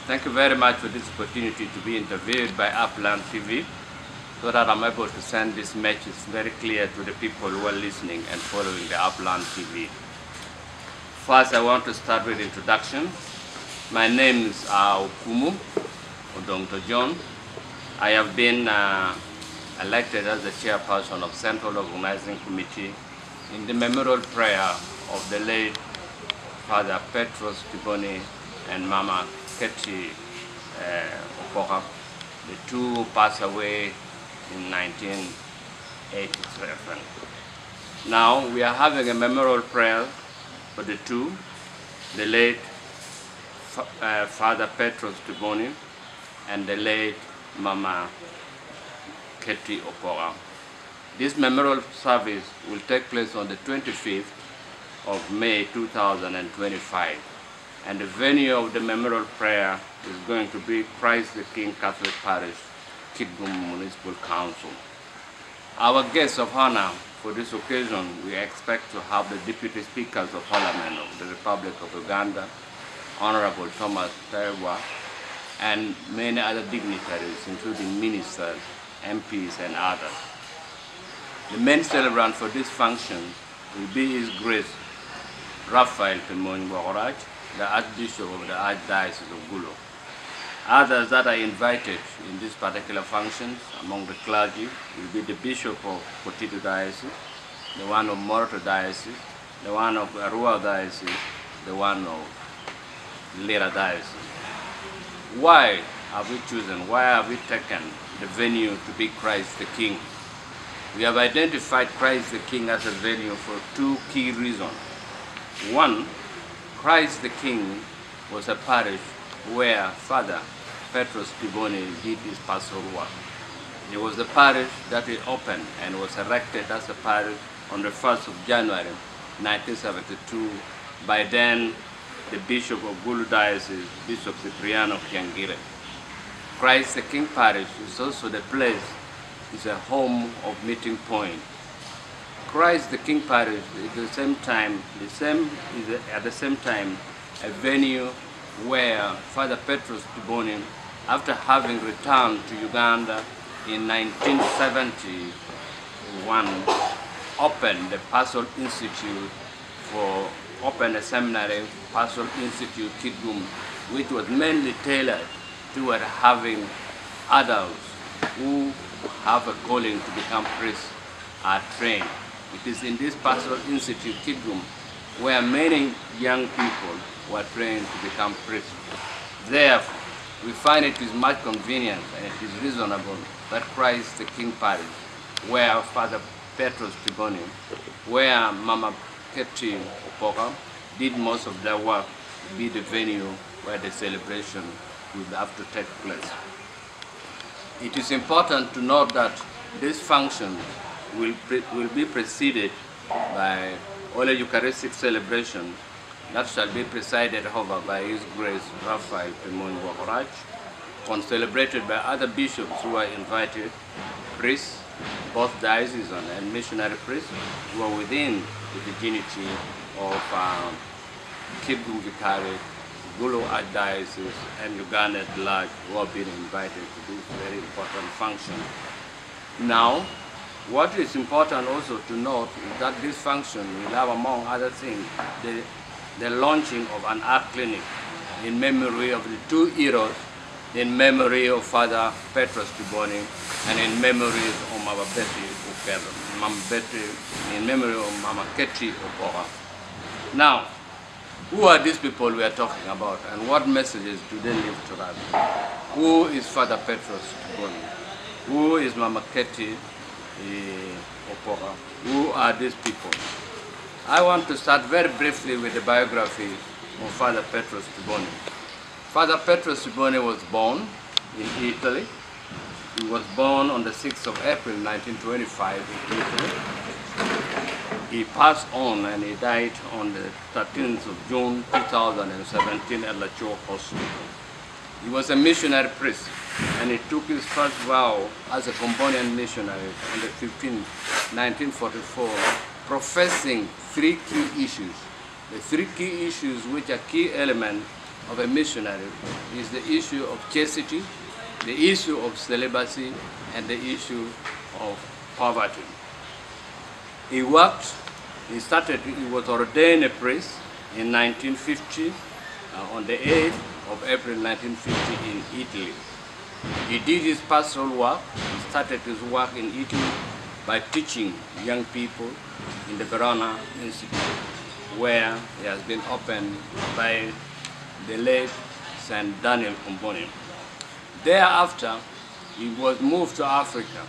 Thank you very much for this opportunity to be interviewed by Upland TV so that I'm able to send this message very clear to the people who are listening and following the Upland TV. First, I want to start with introduction. My name is Okumu Odongto John. I have been elected as the chairperson of Central Organizing Committee in the memorial prayer of the late Father Tiboni and Mama Ketty Opoka. The two passed away in 1987. Now we are having a memorial prayer for the two, the late Father Tiboni and the late Mama Ketty Opoka. This memorial service will take place on the 25th of May 2025. And the venue of the memorial prayer is going to be Christ the King Catholic Parish, Kidgum Municipal Council. Our guests of honor for this occasion, we expect to have the Deputy Speakers of Parliament of the Republic of Uganda, Honorable Thomas Taiwa, and many other dignitaries, including ministers, MPs, and others. The main celebrant for this function will be His Grace Raphael Tiboni, the Archbishop of the Archdiocese of Gulu. Others that are invited in this particular functions among the clergy will be the Bishop of Potito Diocese, the one of Moroto Diocese, the one of Arua Diocese, the one of Lira Diocese. Why have we chosen, why have we taken the venue to be Christ the King? We have identified Christ the King as a venue for two key reasons. One, Christ the King was a parish where Father Tiboni did his pastoral work. It was the parish that he opened and was erected as a parish on the 1st of January 1972 by then the Bishop of Gulu Diocese, Bishop Cipriano Kiangire. Christ the King Parish is also the place, is a home of meeting point. Christ the King Parish is at the same time a venue where Father Tiboni, after having returned to Uganda in 1971, opened the Pastoral Institute opened a seminary, Pastoral Institute Kidgum, which was mainly tailored toward having adults who have a calling to become priests are trained. It is in this Pastoral Institute, Kidgum, where many young people were trained to become priests. Therefore, we find it is much convenient and it is reasonable that Christ the King Parish, where Father Tiboni, where Mama Ketty Opoka did most of their work, be the venue where the celebration will have to take place. It is important to note that this function will be preceded by Holy Eucharistic celebration that shall be presided over by His Grace Raphael Tiboni, celebrated by other bishops who are invited, priests, both diocesan and missionary priests, who are within the virginity of Kidgum Vicariate, Gulu Archdiocese, and Uganda at large, who have been invited to this very important function. Now, what is important also to note is that this function will have, among other things, the launching of an art clinic in memory of the two heroes, in memory of Father Tiboni, and in memory of Mama Betty, in memory of Mama Ketty Opoka. Now, who are these people we are talking about, and what messages do they leave to us? Who is Father Tiboni? Who is Mama Ketty Opoka? Who are these people? I want to start very briefly with the biography of Father Tiboni. Father Tiboni was born in Italy. He was born on the 6th of April 1925 in Italy. He passed on and he died on the 13th of June 2017 at La Chaux Hospital. He was a missionary priest and he took his first vow as a Cambodian missionary on the 15th, 1944, professing three key issues. The three key issues which are key elements of a missionary is the issue of chastity, the issue of celibacy, and the issue of poverty. He was ordained a priest in 1950, on the 8th of April 1950 in Italy. He did his pastoral work. He started his work in Italy by teaching young people in the Verona Institute, where he has been opened by the late St. Daniel Tiboni. Thereafter, he was moved to Africa,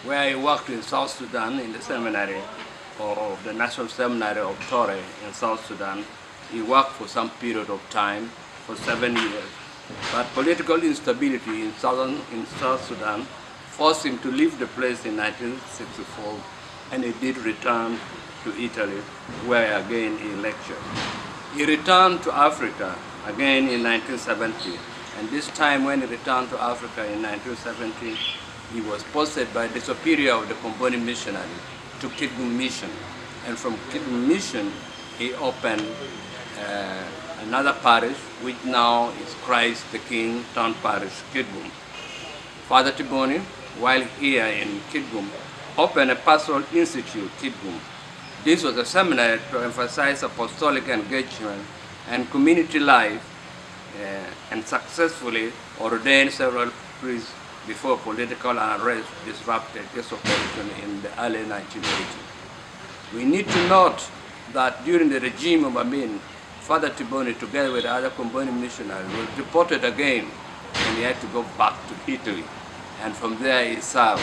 where he worked in South Sudan in the seminary of the National Seminary of Torre in South Sudan. He worked for some period of time, for 7 years. But political instability in South Sudan forced him to leave the place in 1964, and he did return to Italy, where again he lectured. He returned to Africa again in 1970, and this time when he returned to Africa in 1970, he was posted by the superior of the Tiboni missionary to Kidgum Mission, and from Kidgum Mission he opened another parish, which now is Christ the King Town Parish, Kidgum. Father Tiboni, while here in Kidgum, opened a pastoral institute, Kidgum. This was a seminary to emphasize apostolic engagement and community life, and successfully ordained several priests before political unrest disrupted this operation in the early 1980s. We need to note that during the regime of Amin, Father Tiboni, together with other Tiboni missionaries, was deported again, and he had to go back to Italy. And from there he served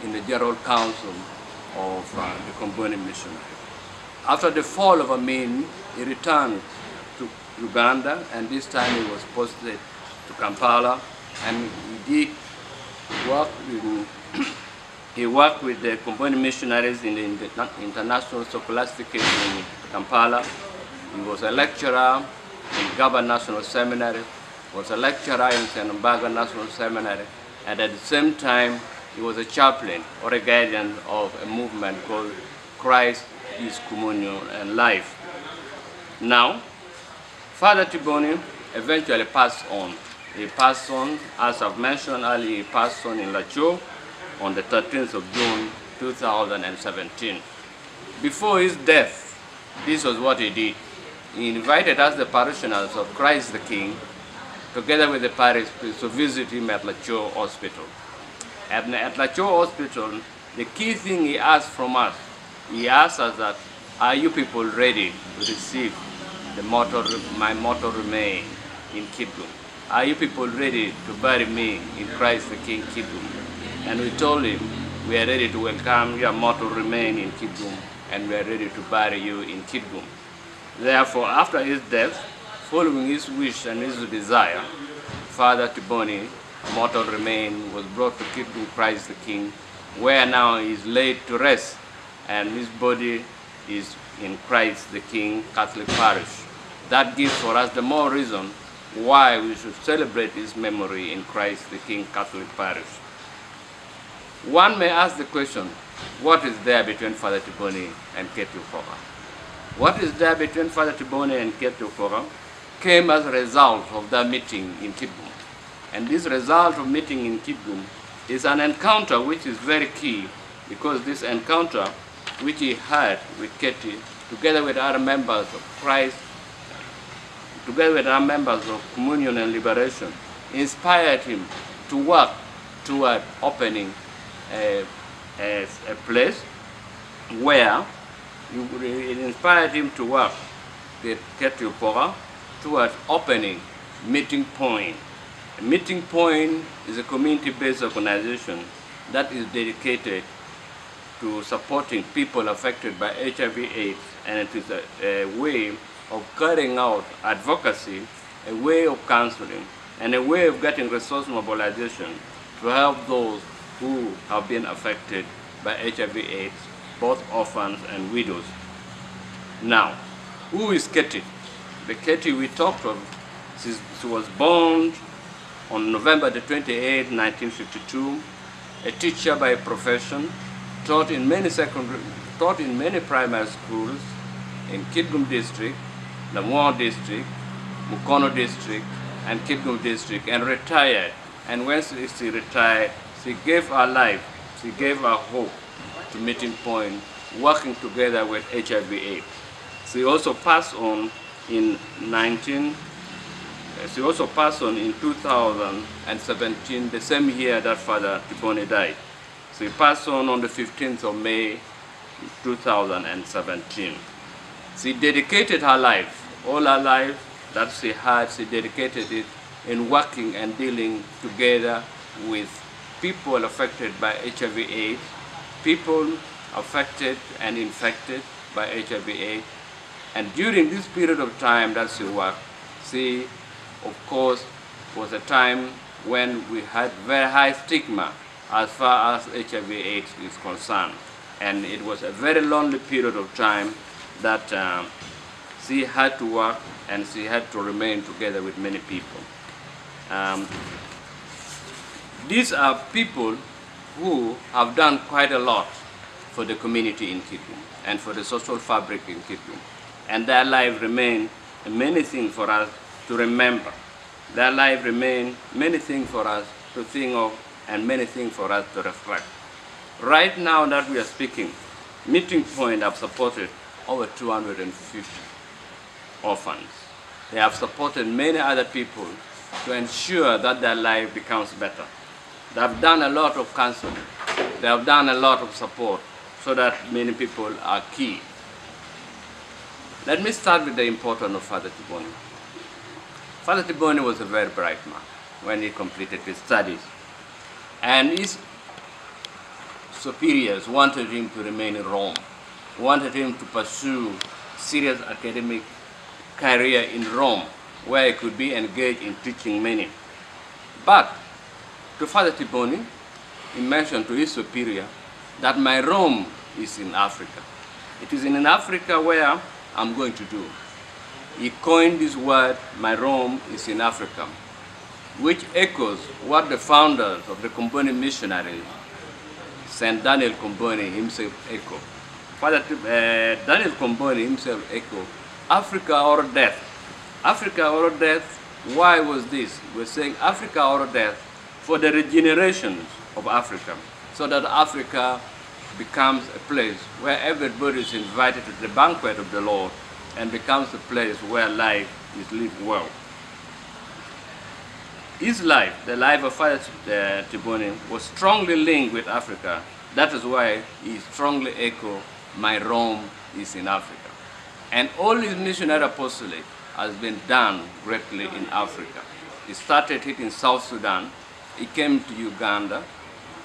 in the General Council of the Tiboni missionaries. After the fall of Amin, he returned to Uganda, and this time he was posted to Kampala, and he did work he worked with the Tiboni missionaries in the International Scholastication in Kampala. He was a lecturer in Gaba National Seminary, was a lecturer in St. Mbaga National Seminary, and at the same time he was a chaplain or a guardian of a movement called Christ is Communion and Life. Now, Father Tiboni eventually passed on. He passed on, as I've mentioned earlier, he passed on in Lacho on the 13th of June 2017. Before his death, this was what he did. He invited us, the parishioners of Christ the King, together with the parish priest, to visit him at Lacho Hospital. At Lacho Hospital, the key thing he asked from us, he asked us that, are you people ready to receive the motto, my motto remain in Kidgum? Are you people ready to bury me in Christ the King Kidgum? And we told him, we are ready to welcome your motto remain in Kidgum, and we are ready to bury you in Kidgum. Therefore, after his death, following his wish and his desire, Father Tiboni, motto remain, was brought to Kidgum Christ the King, where now he is laid to rest, and his body is in Christ the King Catholic Parish. That gives for us the more reason why we should celebrate his memory in Christ the King Catholic Parish. One may ask the question, what is there between Father Tiboni and Ketty? What is there between Father Tiboni and Ketty came as a result of that meeting in Kidgum. And this result of meeting in Kidgum is an encounter which is very key, because this encounter which he had with Ketty, together with other members of Christ, together with other members of Communion and Liberation, inspired him to work toward opening a place where it inspired him to work with Ketty toward opening Meeting Point. A Meeting Point is a community-based organization that is dedicated to supporting people affected by HIV/AIDS, and it is a way of carrying out advocacy, a way of counseling, and a way of getting resource mobilization to help those who have been affected by HIV/AIDS, both orphans and widows. Now, who is Ketty? The Ketty we talked of, she was born on November the 28th, 1952, a teacher by profession, taught in many primary schools in Kidgum district, Lamore district, Mukono district and Kitgum district, and retired. And when she retired, she gave her life, she gave her hope to Meeting Point, working together with HIV/AIDS. She also passed on in 2017, the same year that Father Tiboni died. She passed on the 15th of May 2017. She dedicated her life, all her life that she had, she dedicated it in working and dealing together with people affected by HIV/AIDS, people affected and infected by HIV/AIDS. And during this period of time that she worked, she, of course, was a time when we had very high stigma as far as HIV/AIDS is concerned. And it was a very lonely period of time that she had to work and she had to remain together with many people. These are people who have done quite a lot for the community in Kitgum and for the social fabric in Kitgum. And their life remain many things for us to remember. Their life remain many things for us to think of and many things for us to reflect. Right now that we are speaking, Meeting Point have supported over 250 orphans. They have supported many other people to ensure that their life becomes better. They have done a lot of counseling. They have done a lot of support so that many people are key. Let me start with the importance of Father Tiboni. Father Tiboni was a very bright man when he completed his studies. And his superiors wanted him to remain in Rome, wanted him to pursue serious academic career in Rome, where he could be engaged in teaching many. But to Father Tiboni, he mentioned to his superior that my Rome is in Africa. It is in Africa where I'm going to do. He coined this word, my Rome is in Africa, which echoes what the founders of the Comboni missionaries, Saint Daniel Comboni himself echoed. Father Daniel Comboni himself echoed, Africa or death. Africa or death, why was this? We're saying Africa or death for the regeneration of Africa, so that Africa becomes a place where everybody is invited to the banquet of the Lord and becomes a place where life is lived well. His life, the life of Father Tiboni, was strongly linked with Africa. That is why he strongly echoed, my Rome is in Africa. And all his missionary apostolate has been done greatly in Africa. He started it in South Sudan, he came to Uganda,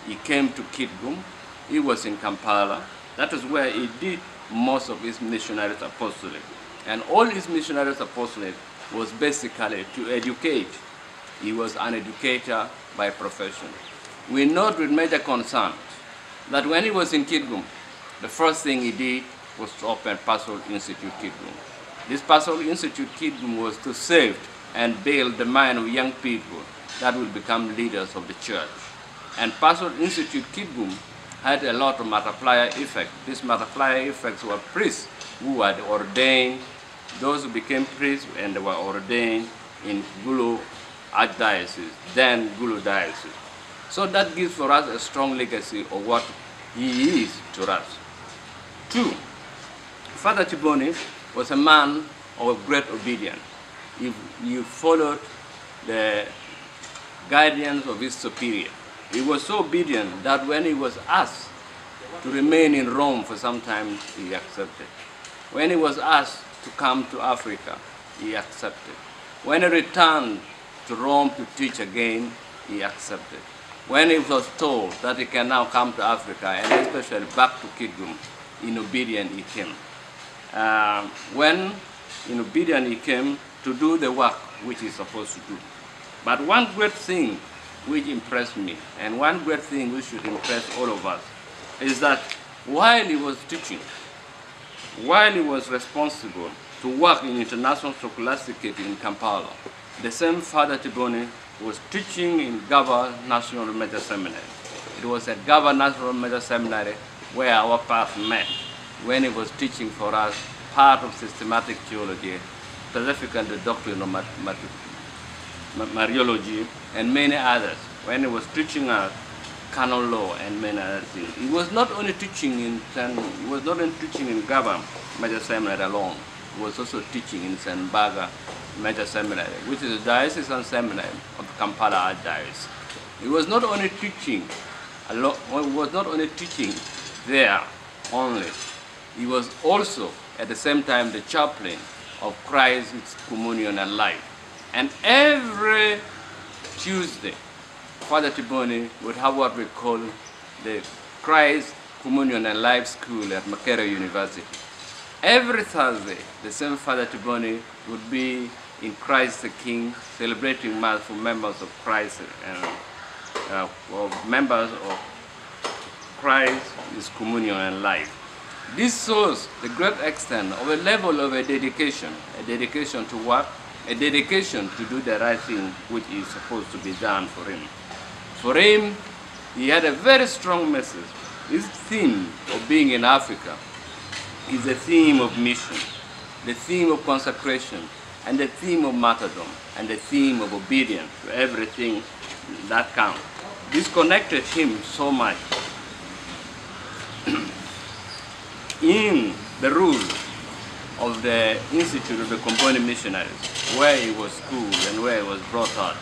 he came to Kitgum, he was in Kampala. That is where he did most of his missionary apostolate. And all his missionary apostolate was basically to educate. He was an educator by profession. We note with major concern that when he was in Kitgum, the first thing he did was to open Pastoral Institute Kitgum. This Pastoral Institute Kitgum was to save and build the mind of young people that will become leaders of the church. And Pastoral Institute Kitgum had a lot of multiplier effect. These multiplier effects were priests who had ordained, those who became priests and they were ordained in Gulu Archdiocese, then Gulu Diocese. So that gives for us a strong legacy of what he is to us. 2, Father Tiboni was a man of great obedience. He followed the guidance of his superior. He was so obedient that when he was asked to remain in Rome for some time, he accepted. When he was asked to come to Africa, he accepted. When he returned to Rome to teach again, he accepted. When he was told that he can now come to Africa, and especially back to Kitgum, in obedience he came. When in obedience he came to do the work which he's supposed to do. But one great thing which impressed me, and one great thing which should impress all of us, is that while he was teaching, while he was responsible to work in international scholastic in Kampala, the same Father Tiboni was teaching in Gaba National Major Seminary. It was at Gaba National Major Seminary where our path met, when he was teaching for us part of systematic theology specifically the doctrine of Mariology, and many others, when he was teaching us canon law and many other things. He was not only teaching in Gabam Major Seminary alone. He was also teaching in St. Baga Major Seminary, which is a diocesan seminary of Kampala Archdiocese. He was not only teaching there only. He was also at the same time the chaplain of Christ's Communion and Life. And every Tuesday, Father Tiboni would have what we call the Christ Communion and Life School at Makerere University. Every Thursday, the same Father Tiboni would be in Christ the King, celebrating Mass for members of Christ and members of Christ's Communion and Life. This shows the great extent of a level of a dedication to what? A dedication to do the right thing which is supposed to be done for him. For him, he had a very strong message. His theme of being in Africa is the theme of mission, the theme of consecration, and the theme of martyrdom, and the theme of obedience to everything that counts. This connected him so much in the rule of the Institute of the Tiboni Missionaries, where he was schooled and where he was brought up.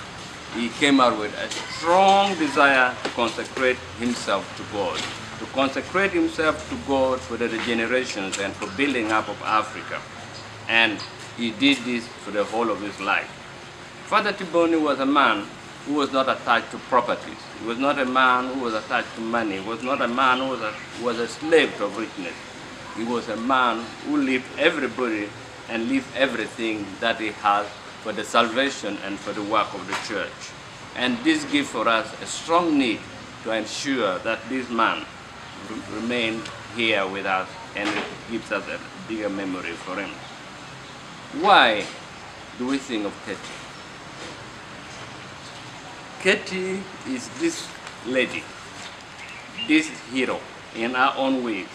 He came out with a strong desire to consecrate himself to God, for the generations and for building up of Africa. And he did this for the whole of his life. Father Tiboni was a man who was not attached to properties. He was not a man who was attached to money. He was not a man who was a slave to richness. He was a man who lived everybody and lived everything that he had for the salvation and for the work of the church. And this gives for us a strong need to ensure that this man remained here with us, and it gives us a bigger memory for him. Why do we think of Ketty? Ketty is this lady, this hero in our own ways,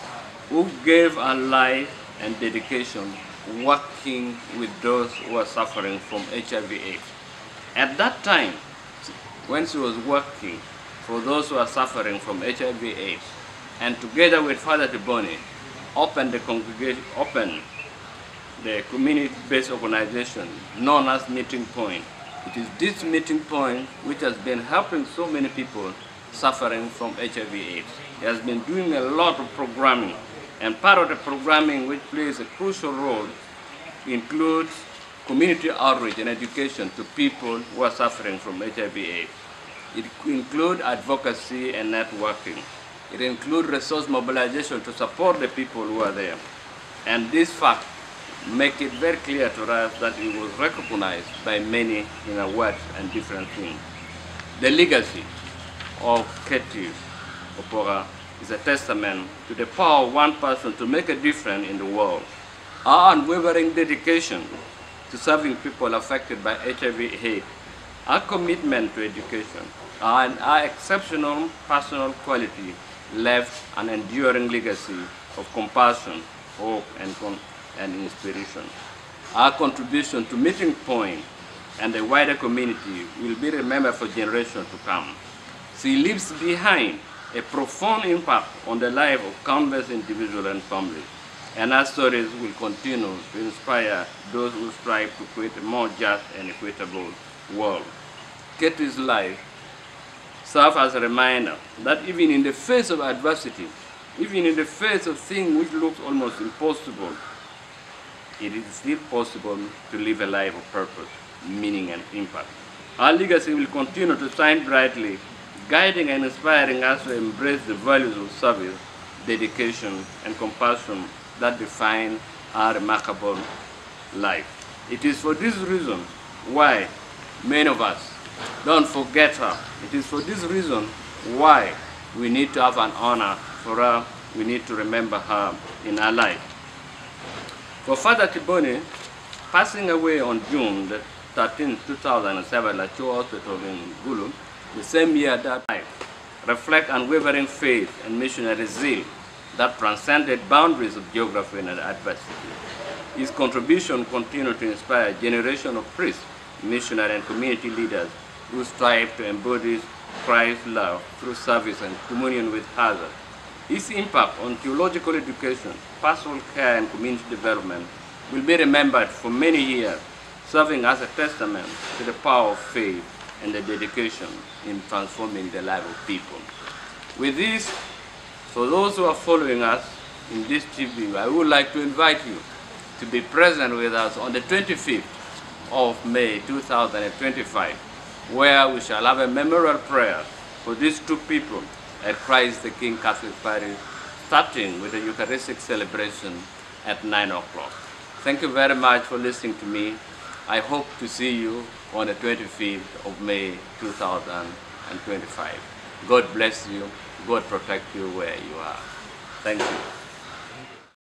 who gave her life and dedication working with those who are suffering from HIV/AIDS. At that time, when she was working for those who are suffering from HIV/AIDS, and together with Father Tiboni, opened the community-based organization known as Meeting Point. It is this meeting point which has been helping so many people suffering from HIV/AIDS. It has been doing a lot of programming, and part of the programming which plays a crucial role includes community outreach and education to people who are suffering from HIV/AIDS. It includes advocacy and networking. It includes resource mobilization to support the people who are there. And this fact make it very clear to us that it was recognized by many in awards and different things. The legacy of Ketty Opora is a testament to the power of one person to make a difference in the world. Our unwavering dedication to serving people affected by HIV/AIDS, our commitment to education, and our exceptional personal quality left an enduring legacy of compassion, hope, and inspiration. Our contribution to Meeting Point and the wider community will be remembered for generations to come. She leaves behind a profound impact on the life of countless individuals and families, and our stories will continue to inspire those who strive to create a more just and equitable world. Ketty's life serves as a reminder that even in the face of adversity, even in the face of things which look almost impossible, it is still possible to live a life of purpose, meaning, and impact. Our legacy will continue to shine brightly, guiding and inspiring us to embrace the values of service, dedication, and compassion that define our remarkable life. It is for this reason why many of us don't forget her. It is for this reason why we need to have an honor for her. We need to remember her in our life. For Father Tiboni, passing away on June 13, 2007 at Cho Hospital in Gulu, the same year that life reflect unwavering faith and missionary zeal that transcended boundaries of geography and adversity. His contribution continued to inspire a generation of priests, missionaries, and community leaders who strive to embody Christ's love through service and communion with others. His impact on theological education, pastoral care, and community development will be remembered for many years, serving as a testament to the power of faith and the dedication in transforming the life of people. With this, for those who are following us in this TV, I would like to invite you to be present with us on the 25th of May 2025, where we shall have a memorial prayer for these two people at Christ the King Catholic Parish, starting with the Eucharistic celebration at 9 o'clock. Thank you very much for listening to me. I hope to see you on the 25th of May 2025. God bless you. God protect you where you are. Thank you.